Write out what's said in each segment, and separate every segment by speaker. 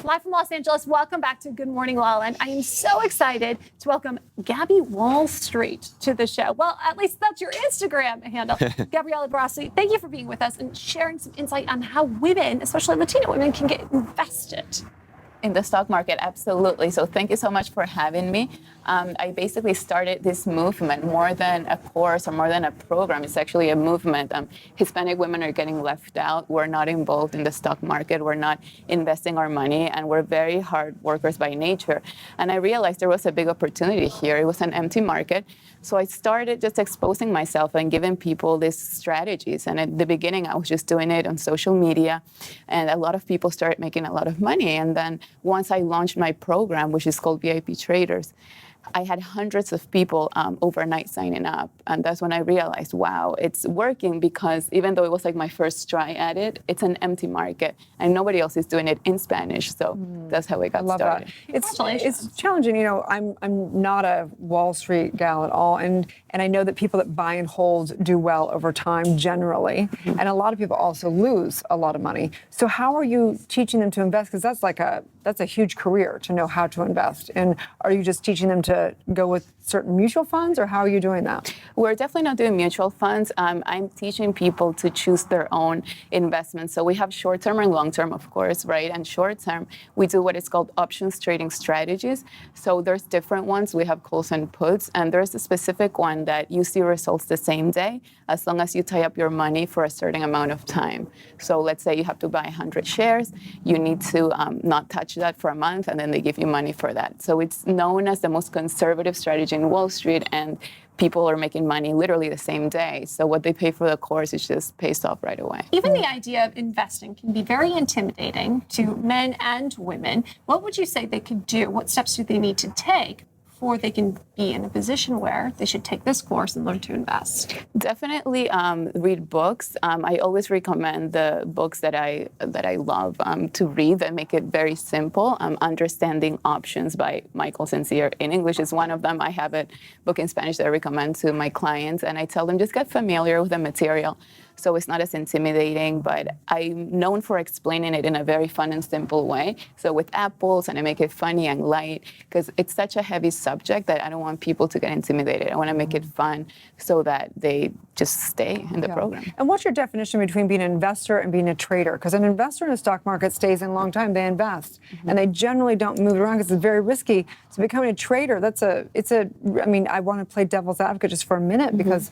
Speaker 1: Live from Los Angeles, welcome back to Good Morning LaLa. And I am so excited to welcome Gabby Wall Street to the show. Well, at least that's your Instagram handle. Gabriela Berrospi, thank you for being with us and sharing some insight on how women, especially Latina women, can get invested.
Speaker 2: In the stock market, absolutely. So thank you so much for having me. I basically started this movement more than a course or more than a program. It's actually a movement. Hispanic women are getting left out. We're not involved in the stock market. We're not investing our money, and we're very hard workers by nature. And I realized there was a big opportunity here. It was an empty market. So I started just exposing myself and giving people these strategies. And at the beginning, I was just doing it on social media. And a lot of people started making a lot of money. And then once I launched my program, which is called VIP Traders, I had hundreds of people overnight signing up. And that's when I realized, wow, it's working, because even though it was like my first try at it, it's an empty market and nobody else is doing it in Spanish. So that's how we got started.
Speaker 3: It's challenging. You know, I'm not a Wall Street gal at all. And I know that people that buy and hold do well over time generally. Mm-hmm. And a lot of people also lose a lot of money. So how are you teaching them to invest? Because that's a huge career to know how to invest. And are you just teaching them to go with certain mutual funds, or how are you doing that?
Speaker 2: We're definitely not doing mutual funds. I'm teaching people to choose their own investments. So we have short-term and long-term, of course, right? And short-term, we do what is called options trading strategies. So there's different ones. We have calls and puts, and there's a specific one that you see results the same day, as long as you tie up your money for a certain amount of time. So let's say you have to buy 100 shares. You need to not touch that for a month, and then they give you money for that. So it's known as the most conservative strategy in Wall Street, and people are making money literally the same day. So what they pay for the course is just pays off right away.
Speaker 1: Even the idea of investing can be very intimidating to men and women. What would you say they could do? What steps do they need to take before they can be in a position where they should take this course and learn to invest?
Speaker 2: Definitely read books. I always recommend the books that I love to read that make it very simple. Understanding Options by Michael Sincere in English is one of them. I have a book in Spanish that I recommend to my clients, and I tell them just get familiar with the material, so it's not as intimidating, but I'm known for explaining it in a very fun and simple way. So with apples, and I make it funny and light, because it's such a heavy subject that I don't want people to get intimidated. I want to make it fun so that they just stay in the program.
Speaker 3: And what's your definition between being an investor and being a trader? Because an investor in the stock market stays in a long time. They invest, and they generally don't move around because it's very risky. So becoming a trader, I mean, I want to play devil's advocate just for a minute, because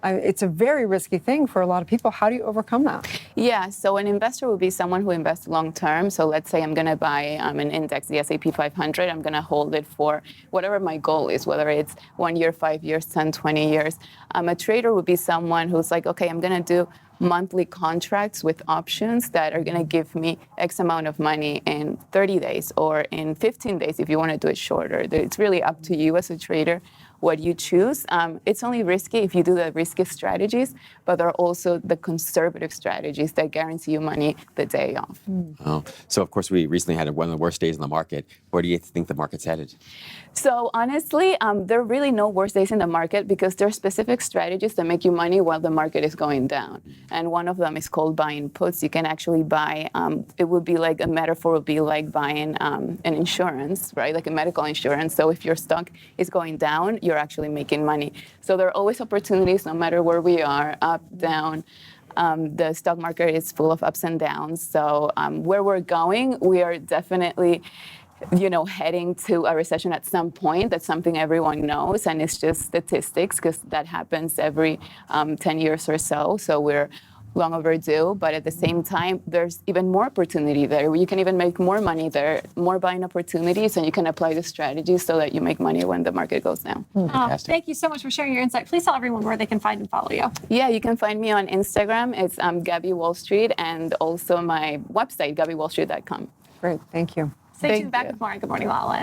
Speaker 3: it's a very risky thing for a lot of people. How do you overcome that?
Speaker 2: Yeah, so an investor would be someone who invests long term. So let's say I'm going to buy an index, the S&P 500. I'm going to hold it for whatever my goal is, whether it's 1 year, 5 years, 10, 20 years. A trader would be someone who's like, okay, I'm going to do monthly contracts with options that are going to give me X amount of money in 30 days or in 15 days if you want to do it shorter. It's really up to you as a trader what you choose. It's only risky if you do the risky strategies, but there are also the conservative strategies that guarantee you money the day off.
Speaker 4: Oh. So, of course, we recently had one of the worst days in the market. Where do you think the market's headed?
Speaker 2: So, honestly, there are really no worst days in the market, because there are specific strategies that make you money while the market is going down. And one of them is called buying puts. You can actually buy, it would be like, a metaphor would be like buying an insurance, right? Like a medical insurance. So if your stock is going down, you're actually making money. So there are always opportunities, no matter where we are, up, down. The stock market is full of ups and downs. So where we're going, we are definitely heading to a recession at some point. That's something everyone knows, and it's just statistics, because that happens every 10 years or so. So we're long overdue, but at the same time, there's even more opportunity there. You can even make more money there, more buying opportunities, and you can apply the strategies so that you make money when the market goes down.
Speaker 1: Thank you so much for sharing your insight. Please tell everyone where they can find and follow you.
Speaker 2: Yeah, you can find me on Instagram. It's Gabby Wall Street, and also my website, gabbywallstreet.com.
Speaker 3: Great, thank you.
Speaker 1: Stay tuned back with more on Good Morning LaLa.